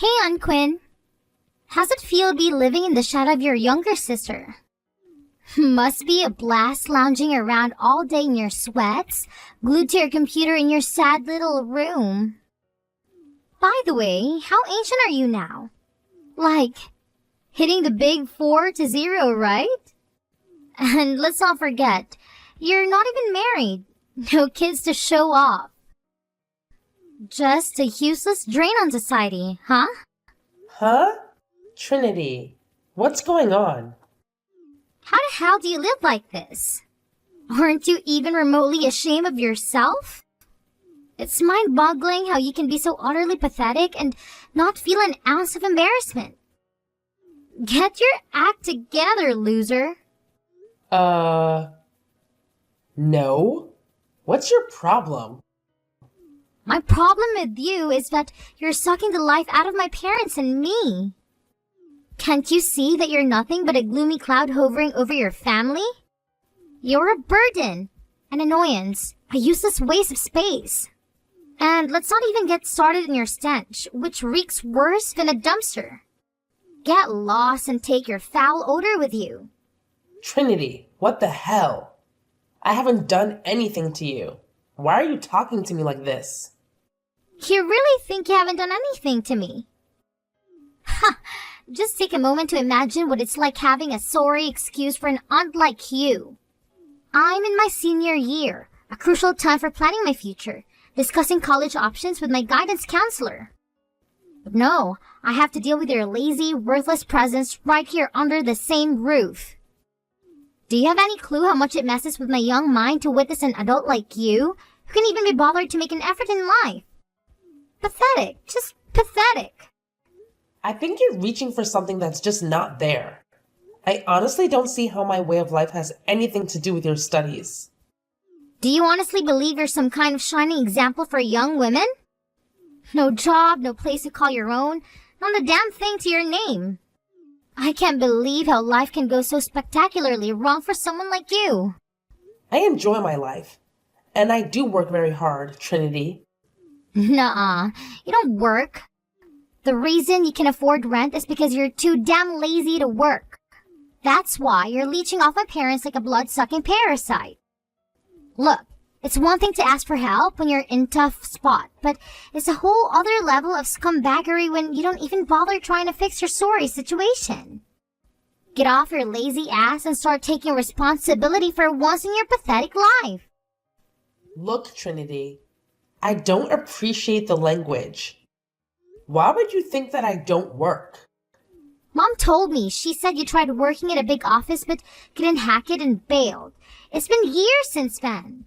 Hey, Quinn. How's it feel to be living in the shadow of your younger sister? Must be a blast lounging around all day in your sweats, glued to your computer in your sad little room. By the way, how ancient are you now? Like, hitting the big 4-0, right? And let's not forget, you're not even married. No kids to show off. Just a useless drain on society, huh? Huh? Trinity, what's going on? How the hell do you live like this? Aren't you even remotely ashamed of yourself? It's mind-boggling how you can be so utterly pathetic and not feel an ounce of embarrassment. Get your act together, loser. No? What's your problem? My problem with you is that you're sucking the life out of my parents and me. Can't you see that you're nothing but a gloomy cloud hovering over your family? You're a burden, an annoyance, a useless waste of space. And let's not even get started in your stench, which reeks worse than a dumpster. Get lost and take your foul odor with you. Trinity, what the hell? I haven't done anything to you. Why are you talking to me like this? You really think you haven't done anything to me? Ha! Just take a moment to imagine what it's like having a sorry excuse for an aunt like you. I'm in my senior year, a crucial time for planning my future, discussing college options with my guidance counselor. But no, I have to deal with your lazy, worthless presence right here under the same roof. Do you have any clue how much it messes with my young mind to witness an adult like you, who can even be bothered to make an effort in life? Pathetic, just pathetic. I think you're reaching for something that's just not there. I honestly don't see how my way of life has anything to do with your studies. Do you honestly believe you're some kind of shining example for young women? No job, no place to call your own, not a damn thing to your name. I can't believe how life can go so spectacularly wrong for someone like you. I enjoy my life, and I do work very hard, Trinity. Nuh-uh, you don't work. The reason you can afford rent is because you're too damn lazy to work. That's why you're leeching off my parents like a blood-sucking parasite. Look, it's one thing to ask for help when you're in a tough spot, but it's a whole other level of scumbaggery when you don't even bother trying to fix your sorry situation. Get off your lazy ass and start taking responsibility for once in your pathetic life. Look, Trinity, I don't appreciate the language. Why would you think that I don't work? Mom told me. She said you tried working in a big office but couldn't hack it and bailed. It's been years since then.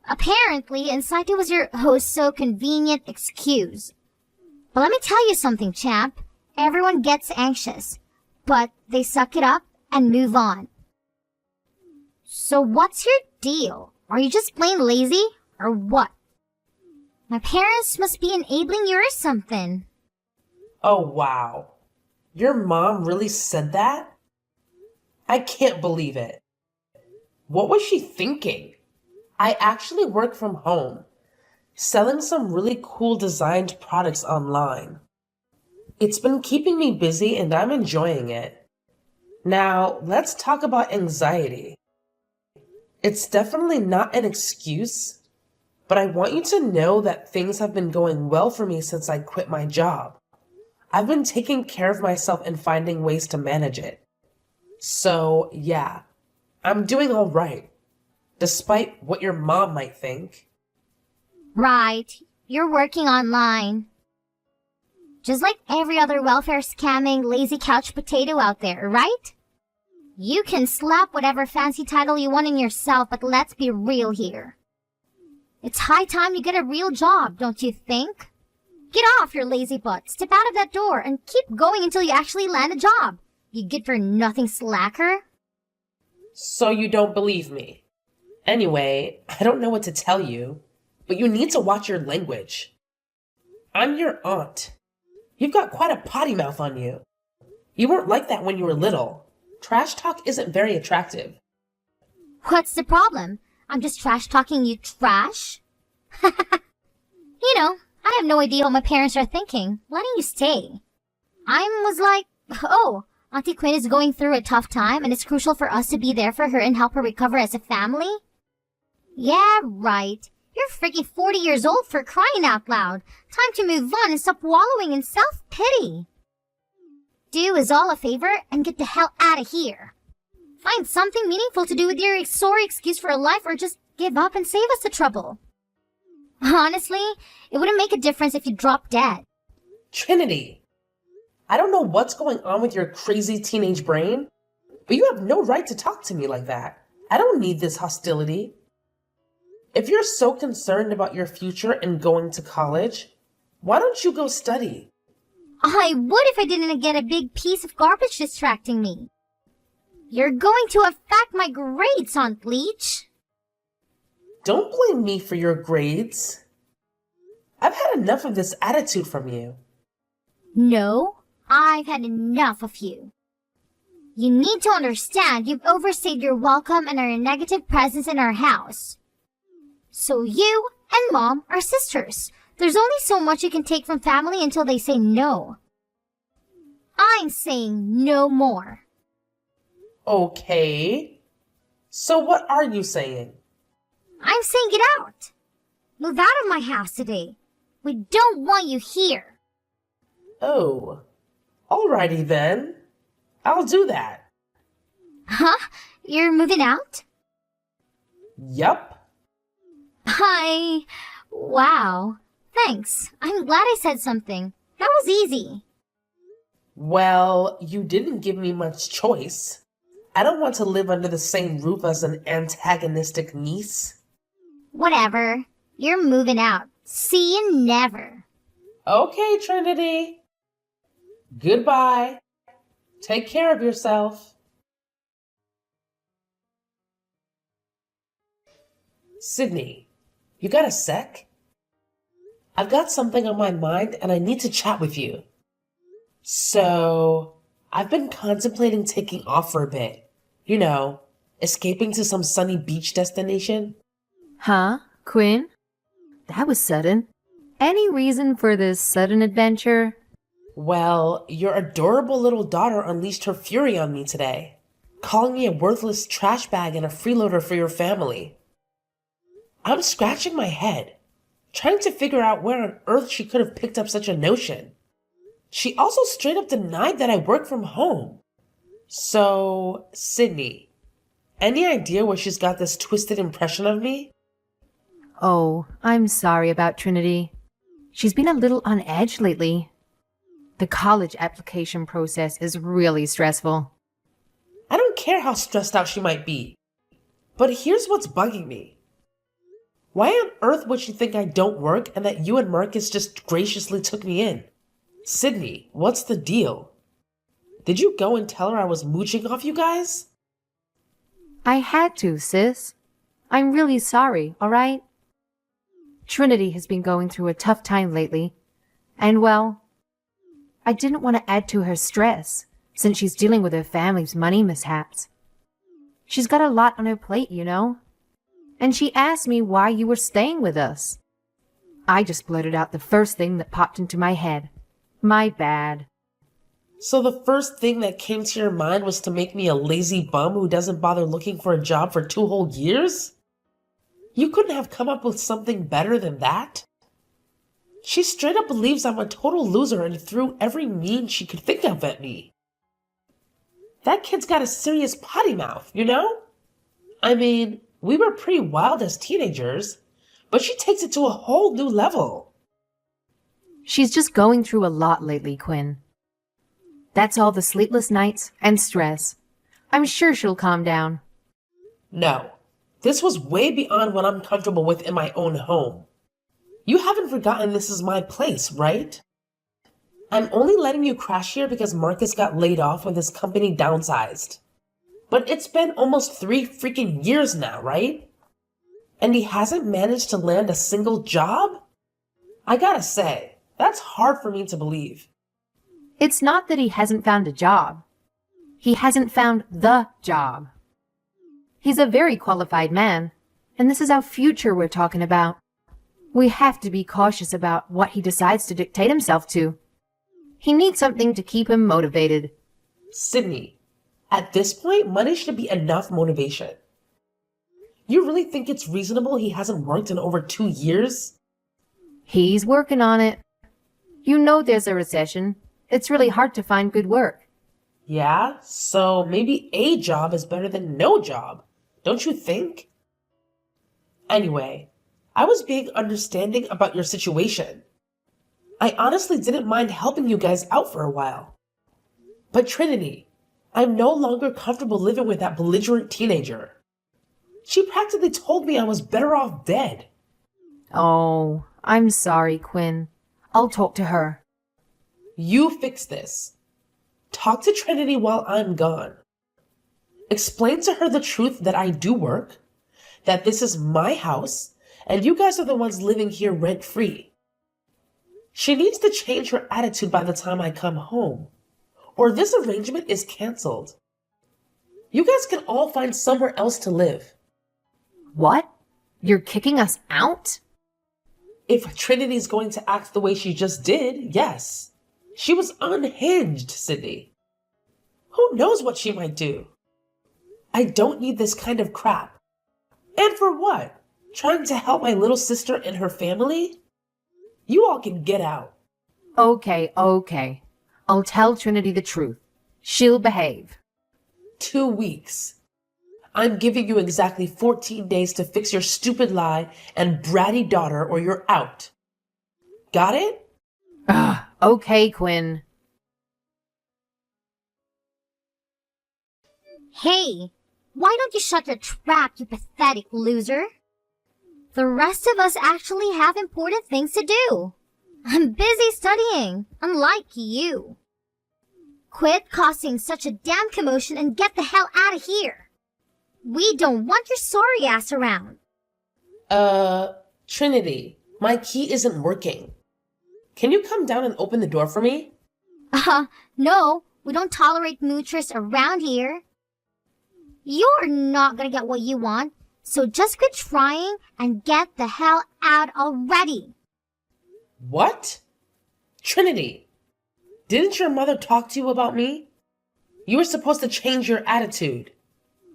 Apparently, inside it was your oh-so-convenient excuse. But let me tell you something, champ. Everyone gets anxious, but they suck it up and move on. So what's your deal? Are you just plain lazy, or what? My parents must be enabling you or something. Oh, wow. Your mom really said that? I can't believe it. What was she thinking? I actually work from home, selling some really cool designed products online. It's been keeping me busy and I'm enjoying it. Now, let's talk about anxiety. It's definitely not an excuse, but I want you to know that things have been going well for me since I quit my job. I've been taking care of myself and finding ways to manage it. So, yeah, I'm doing all right, despite what your mom might think. Right, you're working online. Just like every other welfare scamming lazy couch potato out there, right? You can slap whatever fancy title you want in yourself, but let's be real here. It's high time you get a real job, don't you think? Get off your lazy butt, step out of that door, and keep going until you actually land a job. You good-for-nothing slacker. So you don't believe me. Anyway, I don't know what to tell you, but you need to watch your language. I'm your aunt. You've got quite a potty mouth on you. You weren't like that when you were little. Trash talk isn't very attractive. What's the problem? I'm just trash talking you trash? You know, I I have no idea what my parents are thinking, letting you stay. I was like, oh, Auntie Quinn is going through a tough time and it's crucial for us to be there for her and help her recover as a family? Yeah, right. You're freaking 40 years old for crying out loud. Time to move on and stop wallowing in self-pity. Do us all a favor and get the hell out of here. Find something meaningful to do with your sorry excuse for a life or just give up and save us the trouble. Honestly, it wouldn't make a difference if you dropped dead. Trinity, I don't know what's going on with your crazy teenage brain, but you have no right to talk to me like that. I don't need this hostility. If you're so concerned about your future and going to college, why don't you go study? I would if I didn't get a big piece of garbage distracting me. You're going to affect my grades, Aunt Leech. Don't blame me for your grades. I've had enough of this attitude from you. No, I've had enough of you. You need to understand you've overstayed your welcome and are a negative presence in our house. So you and Mom are sisters. There's only so much you can take from family until they say no. I'm saying no more. Okay. So what are you saying? I'm saying get out. Move out of my house today. We don't want you here. Oh, alrighty then. I'll do that. Huh? You're moving out? Yup. Wow. Thanks. I'm glad I said something. That was easy. Well, you didn't give me much choice. I don't want to live under the same roof as an antagonistic niece. Whatever. You're moving out. See you never. Okay, Trinity. Goodbye. Take care of yourself. Sydney, you got a sec? I've got something on my mind and I need to chat with you. So, I've been contemplating taking off for a bit. You know, escaping to some sunny beach destination. Huh, Quinn? That was sudden. Any reason for this sudden adventure? Well, your adorable little daughter unleashed her fury on me today, calling me a worthless trash bag and a freeloader for your family. I'm scratching my head, trying to figure out where on earth she could have picked up such a notion. She also straight up denied that I work from home. So, Sydney, any idea where she's got this twisted impression of me? Oh, I'm sorry about Trinity. She's been a little on edge lately. The college application process is really stressful. I don't care how stressed out she might be. But here's what's bugging me. Why on earth would she think I don't work and that you and Marcus just graciously took me in? Sydney, what's the deal? Did you go and tell her I was mooching off you guys? I had to, sis. I'm really sorry, alright? Trinity has been going through a tough time lately. And well, I didn't want to add to her stress since she's dealing with her family's money mishaps. She's got a lot on her plate, you know? And she asked me why you were staying with us. I just blurted out the first thing that popped into my head. My bad. So the first thing that came to your mind was to make me a lazy bum who doesn't bother looking for a job for 2 whole years? You couldn't have come up with something better than that? She straight up believes I'm a total loser and threw every mean she could think of at me. That kid's got a serious potty mouth, you know? I mean, we were pretty wild as teenagers, but she takes it to a whole new level. She's just going through a lot lately, Quinn. That's all the sleepless nights and stress. I'm sure she'll calm down. No, this was way beyond what I'm comfortable with in my own home. You haven't forgotten this is my place, right? I'm only letting you crash here because Marcus got laid off when his company downsized. But it's been almost 3 freaking years now, right? And he hasn't managed to land a single job? I gotta say, that's hard for me to believe. It's not that he hasn't found a job. He hasn't found the job. He's a very qualified man, and this is our future we're talking about. We have to be cautious about what he decides to dictate himself to. He needs something to keep him motivated. Sydney, at this point, money should be enough motivation. You really think it's reasonable he hasn't worked in over 2 years? He's working on it. You know there's a recession. It's really hard to find good work. Yeah, so maybe a job is better than no job, don't you think? Anyway, I was being understanding about your situation. I honestly didn't mind helping you guys out for a while. But Trinity, I'm no longer comfortable living with that belligerent teenager. She practically told me I was better off dead. Oh, I'm sorry, Quinn. I'll talk to her. You fix this. Talk to Trinity while I'm gone. Explain to her the truth that I do work, that this is my house, and you guys are the ones living here rent-free. She needs to change her attitude by the time I come home, or this arrangement is canceled. You guys can all find somewhere else to live. What? You're kicking us out? If Trinity's going to act the way she just did, yes. She was unhinged, Sydney. Who knows what she might do? I don't need this kind of crap. And for what? Trying to help my little sister and her family? You all can get out. Okay. I'll tell Trinity the truth. She'll behave. 2 weeks. I'm giving you exactly 14 days to fix your stupid lie and bratty daughter or you're out. Got it? Okay, Quinn. Hey, why don't you shut your trap, you pathetic loser? The rest of us actually have important things to do. I'm busy studying, unlike you. Quit causing such a damn commotion and get the hell out of here. We don't want your sorry ass around. Trinity, my key isn't working. Can you come down and open the door for me? No, we don't tolerate moochers around here. You're not gonna get what you want, so just quit trying and get the hell out already. What? Trinity, didn't your mother talk to you about me? You were supposed to change your attitude.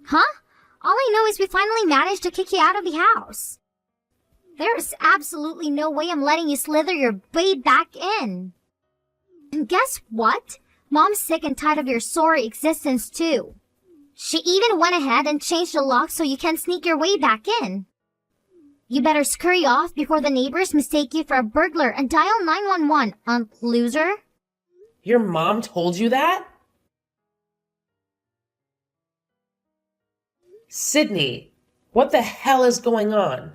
Huh? All I know is we finally managed to kick you out of the house. There's absolutely no way I'm letting you slither your way back in. And guess what? Mom's sick and tired of your sorry existence too. She even went ahead and changed the lock so you can sneak your way back in. You better scurry off before the neighbors mistake you for a burglar and dial 911, loser. Your mom told you that? Sydney, what the hell is going on?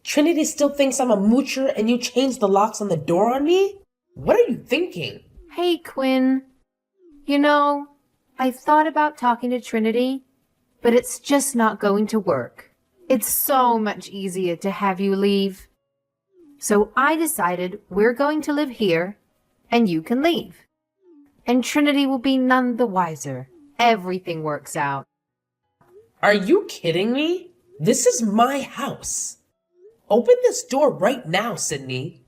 Trinity still thinks I'm a moocher and you changed the locks on the door on me? What are you thinking? Hey, Quinn. You know, I thought about talking to Trinity, but it's just not going to work. It's so much easier to have you leave. So I decided we're going to live here, and you can leave. And Trinity will be none the wiser. Everything works out. Are you kidding me? This is my house. Open this door right now, Sydney.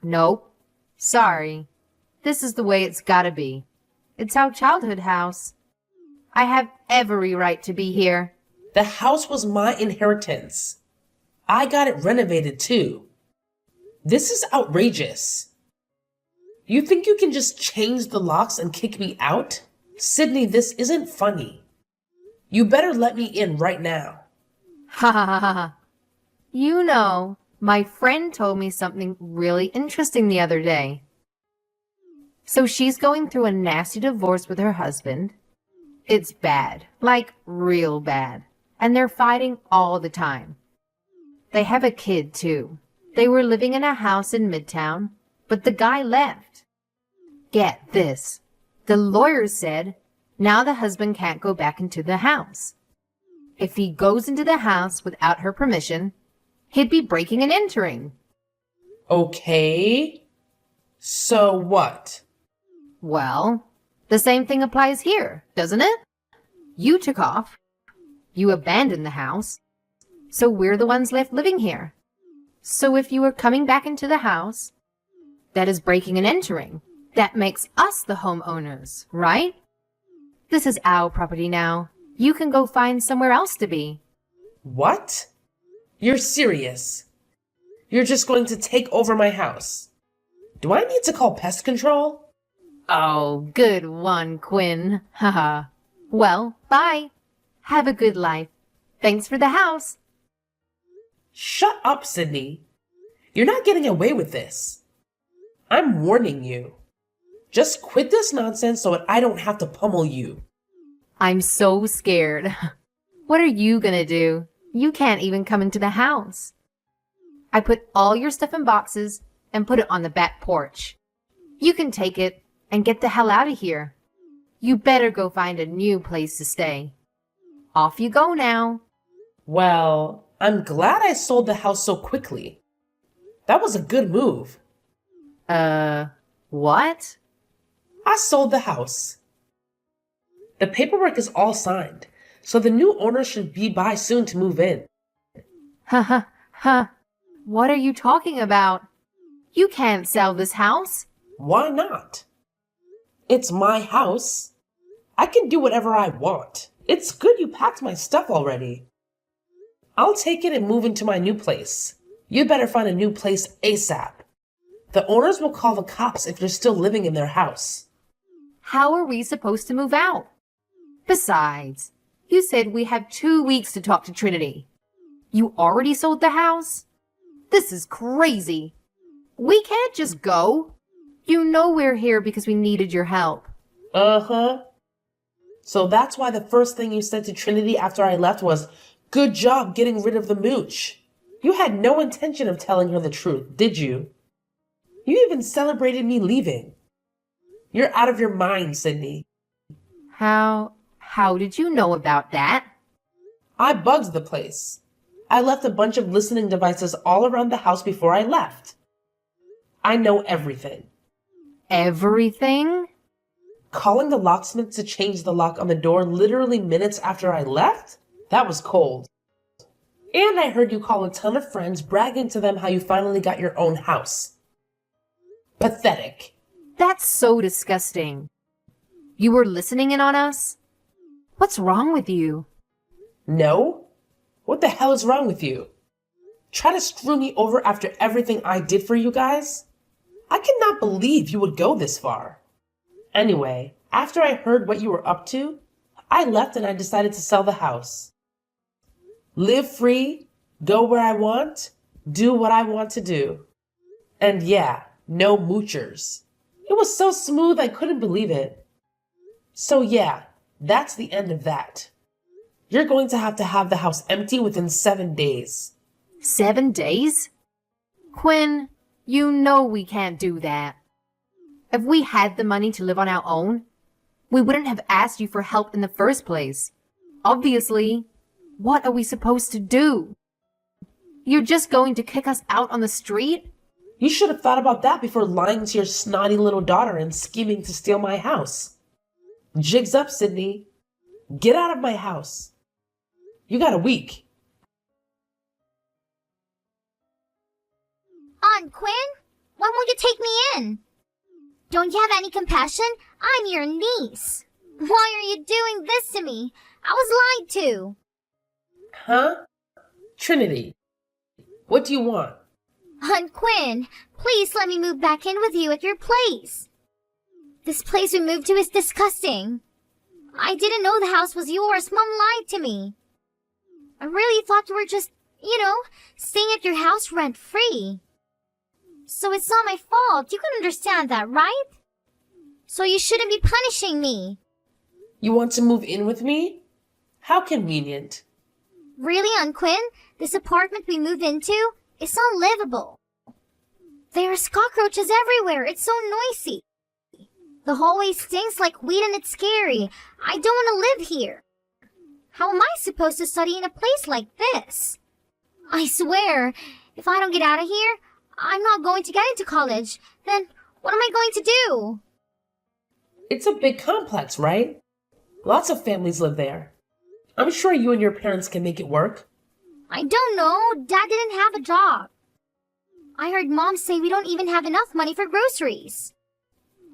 Nope. Sorry. This is the way it's gotta be. It's our childhood house. I have every right to be here. The house was my inheritance. I got it renovated too. This is outrageous. You think you can just change the locks and kick me out? Sydney, this isn't funny. You better let me in right now. Ha ha ha ha. You know, my friend told me something really interesting the other day. So she's going through a nasty divorce with her husband. It's bad, like real bad. And they're fighting all the time. They have a kid too. They were living in a house in Midtown, but the guy left. Get this. The lawyer said now the husband can't go back into the house. If he goes into the house without her permission, he'd be breaking and entering. Okay. So what? Well, the same thing applies here, doesn't it? You took off. You abandoned the house. So we're the ones left living here. So if you were coming back into the house, that is breaking and entering. That makes us the homeowners, right? This is our property now. You can go find somewhere else to be. What? You're serious? You're just going to take over my house? Do I need to call pest control? Oh, good one, Quinn. Haha. Well, bye. Have a good life. Thanks for the house. Shut up, Sydney. You're not getting away with this. I'm warning you. Just quit this nonsense so that I don't have to pummel you. I'm so scared. What are you gonna do? You can't even come into the house. I put all your stuff in boxes and put it on the back porch. You can take it and get the hell out of here. You better go find a new place to stay. Off you go now. Well, I'm glad I sold the house so quickly. That was a good move. What? I sold the house. The paperwork is all signed, so the new owner should be by soon to move in. Ha. What are you talking about? You can't sell this house. Why not? It's my house. I can do whatever I want. It's good you packed my stuff already. I'll take it and move into my new place. You better find a new place ASAP. The owners will call the cops if you're still living in their house. How are we supposed to move out? Besides, you said we have 2 weeks to talk to Trinity. You already sold the house? This is crazy. We can't just go. You know we're here because we needed your help. Uh-huh. So that's why the first thing you said to Trinity after I left was, "Good job getting rid of the mooch." You had no intention of telling her the truth, did you? You even celebrated me leaving. You're out of your mind, Sydney. How did you know about that? I bugged the place. I left a bunch of listening devices all around the house before I left. I know everything. Everything? Calling the locksmith to change the lock on the door literally minutes after I left? That was cold. And I heard you call a ton of friends bragging to them how you finally got your own house. Pathetic. That's so disgusting. You were listening in on us? What's wrong with you? No? What the hell is wrong with you? Try to screw me over after everything I did for you guys? I cannot believe you would go this far. Anyway, after I heard what you were up to, I left and I decided to sell the house. Live free, go where I want, do what I want to do. And yeah, no moochers. It was so smooth I couldn't believe it. So yeah, that's the end of that. You're going to have the house empty within 7 days. 7 days? Quinn, you know we can't do that. If we had the money to live on our own, we wouldn't have asked you for help in the first place. Obviously, what are we supposed to do? You're just going to kick us out on the street? You should have thought about that before lying to your snotty little daughter and scheming to steal my house. Jigs up, Sydney. Get out of my house. You got a week. Aunt Quinn, when will you take me in? Don't you have any compassion? I'm your niece. Why are you doing this to me? I was lied to. Huh? Trinity, what do you want? Aunt Quinn, please let me move back in with you at your place. This place we moved to is disgusting. I didn't know the house was yours. Mom lied to me. I really thought you were just, staying at your house rent-free. So it's not my fault. You can understand that, right? So you shouldn't be punishing me. You want to move in with me? How convenient. Really, Aunt Quinn? This apartment we moved into is unlivable. There's cockroaches everywhere. It's so noisy. The hallway stinks like weed and it's scary. I don't want to live here. How am I supposed to study in a place like this? I swear, if I don't get out of here, I'm not going to get into college. Then what am I going to do? It's a big complex, right? Lots of families live there. I'm sure you and your parents can make it work. I don't know. Dad didn't have a job. I heard Mom say we don't even have enough money for groceries.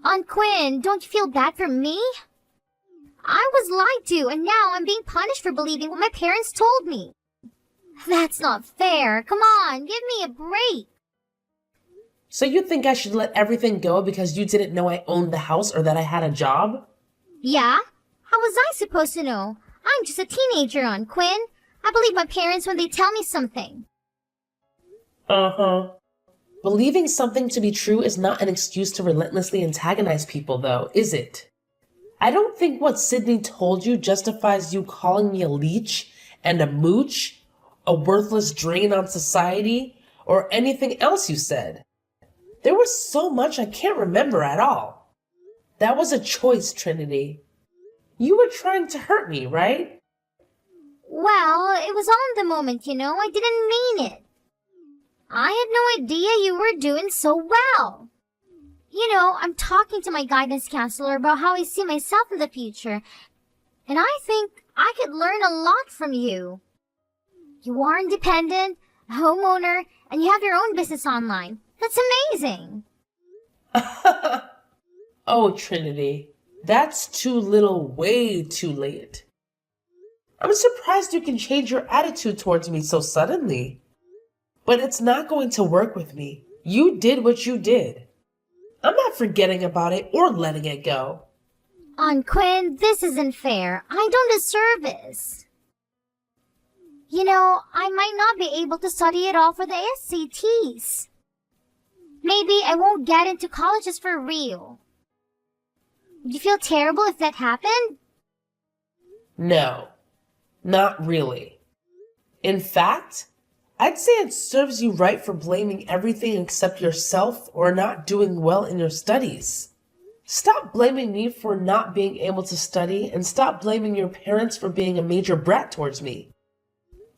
Aunt Quinn, don't you feel bad for me? I was lied to, and now I'm being punished for believing what my parents told me. That's not fair. Come on, give me a break. So you think I should let everything go because you didn't know I owned the house or that I had a job? Yeah? How was I supposed to know? I'm just a teenager, Aunt Quinn. I believe my parents when they tell me something. Uh-huh. Believing something to be true is not an excuse to relentlessly antagonize people, though, is it? I don't think what Sydney told you justifies you calling me a leech and a mooch, a worthless drain on society, or anything else you said. There was so much I can't remember at all. That was a choice, Trinity. You were trying to hurt me, right? Well, it was on the moment, I didn't mean it. I had no idea you were doing so well. I'm talking to my guidance counselor about how I see myself in the future, and I think I could learn a lot from you. You are independent, a homeowner, and you have your own business online. That's amazing. Oh, Trinity, that's too little, way too late. I'm surprised you can change your attitude towards me so suddenly. But it's not going to work with me. You did what you did. I'm not forgetting about it or letting it go. Aunt Quinn, this isn't fair. I don't deserve this. I might not be able to study at all for the SATs. Maybe I won't get into colleges for real. Would you feel terrible if that happened? No, not really. In fact, I'd say it serves you right for blaming everything except yourself or not doing well in your studies. Stop blaming me for not being able to study and stop blaming your parents for being a major brat towards me.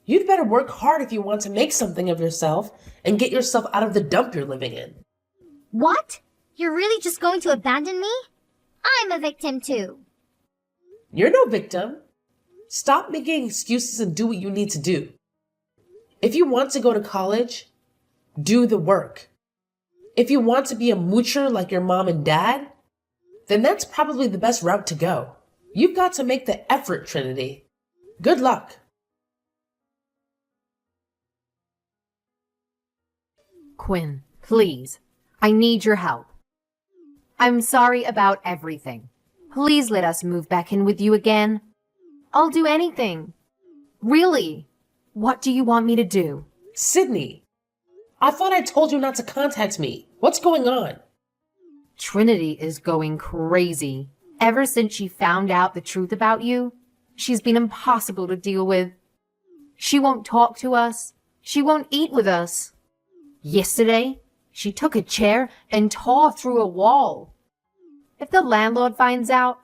You'd better work hard if you want to make something of yourself and get yourself out of the dump you're living in. What? You're really just going to abandon me? I'm a victim too. You're no victim. Stop making excuses and do what you need to do. If you want to go to college, do the work. If you want to be a moocher like your mom and dad, then that's probably the best route to go. You've got to make the effort, Trinity. Good luck. Quinn, please. I need your help. I'm sorry about everything. Please let us move back in with you again. I'll do anything. Really. What do you want me to do? Sydney, I thought I told you not to contact me. What's going on? Trinity is going crazy. Ever since she found out the truth about you, she's been impossible to deal with. She won't talk to us. She won't eat with us. Yesterday, she took a chair and tore through a wall. If the landlord finds out,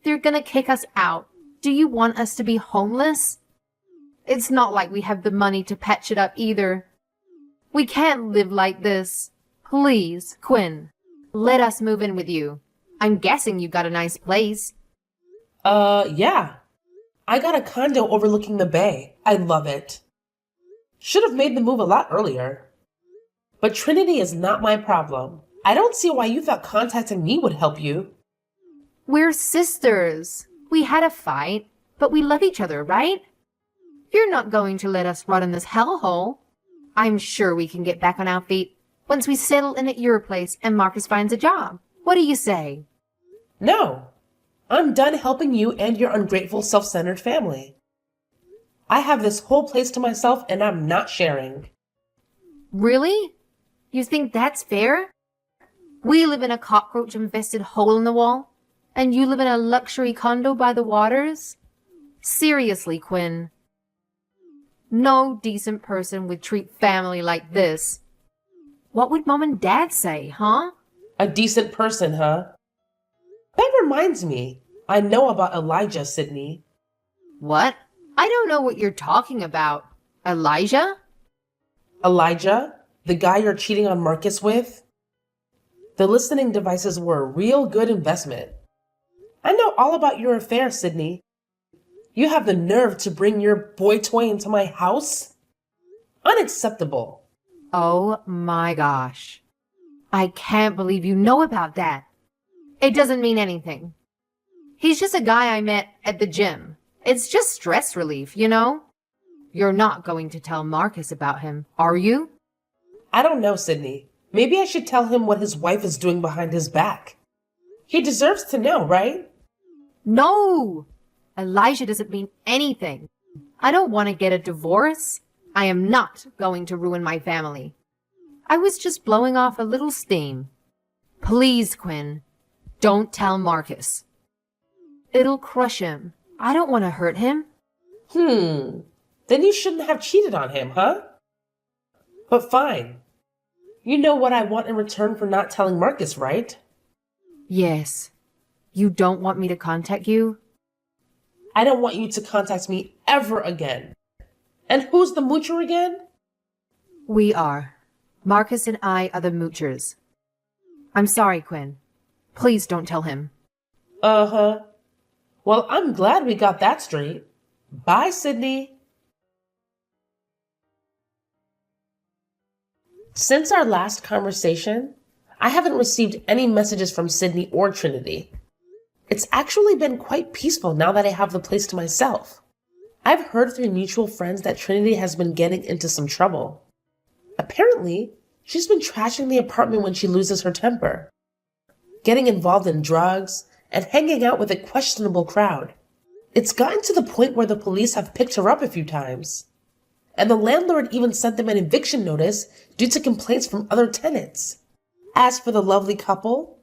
they're gonna kick us out. Do you want us to be homeless? It's not like we have the money to patch it up either. We can't live like this. Please, Quinn, let us move in with you. I'm guessing you got a nice place. Yeah. I got a condo overlooking the bay. I love it. Should have made the move a lot earlier. But Trinity is not my problem. I don't see why you thought contacting me would help you. We're sisters. We had a fight, but we love each other, right? You're not going to let us rot in this hellhole. I'm sure we can get back on our feet once we settle in at your place and Marcus finds a job. What do you say? No. I'm done helping you and your ungrateful, self-centered family. I have this whole place to myself and I'm not sharing. Really? You think that's fair? We live in a cockroach-infested hole in the wall, and you live in a luxury condo by the waters? Seriously, Quinn. No decent person would treat family like this. What would Mom and Dad say, huh? A decent person, huh? That reminds me. I know about Elijah, Sydney. What? I don't know what you're talking about. Elijah? Elijah? The guy you're cheating on Marcus with? The listening devices were a real good investment. I know all about your affair, Sydney. You have the nerve to bring your boy toy into my house? Unacceptable. Oh my gosh. I can't believe you know about that. It doesn't mean anything. He's just a guy I met at the gym. It's just stress relief, you know? You're not going to tell Marcus about him, are you? I don't know, Sydney. Maybe I should tell him what his wife is doing behind his back. He deserves to know, right? No! Elijah doesn't mean anything. I don't want to get a divorce. I am not going to ruin my family. I was just blowing off a little steam. Please, Quinn, don't tell Marcus. It'll crush him. I don't want to hurt him. Then you shouldn't have cheated on him, huh? But fine. You know what I want in return for not telling Marcus, right? Yes. You don't want me to contact you? I don't want you to contact me ever again. And who's the moocher again? We are. Marcus and I are the moochers. I'm sorry, Quinn. Please don't tell him. Uh-huh. Well, I'm glad we got that straight. Bye, Sydney. Since our last conversation, I haven't received any messages from Sydney or Trinity. It's actually been quite peaceful now that I have the place to myself. I've heard through mutual friends that Trinity has been getting into some trouble. Apparently, she's been trashing the apartment when she loses her temper, getting involved in drugs, and hanging out with a questionable crowd. It's gotten to the point where the police have picked her up a few times. And the landlord even sent them an eviction notice due to complaints from other tenants. As for the lovely couple,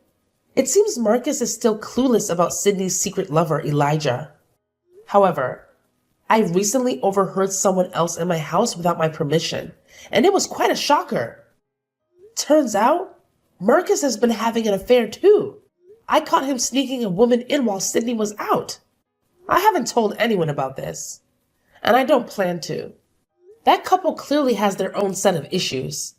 it seems Marcus is still clueless about Sydney's secret lover, Elijah. However, I recently overheard someone else in my house without my permission, and it was quite a shocker. Turns out, Marcus has been having an affair too. I caught him sneaking a woman in while Sydney was out. I haven't told anyone about this, and I don't plan to. That couple clearly has their own set of issues.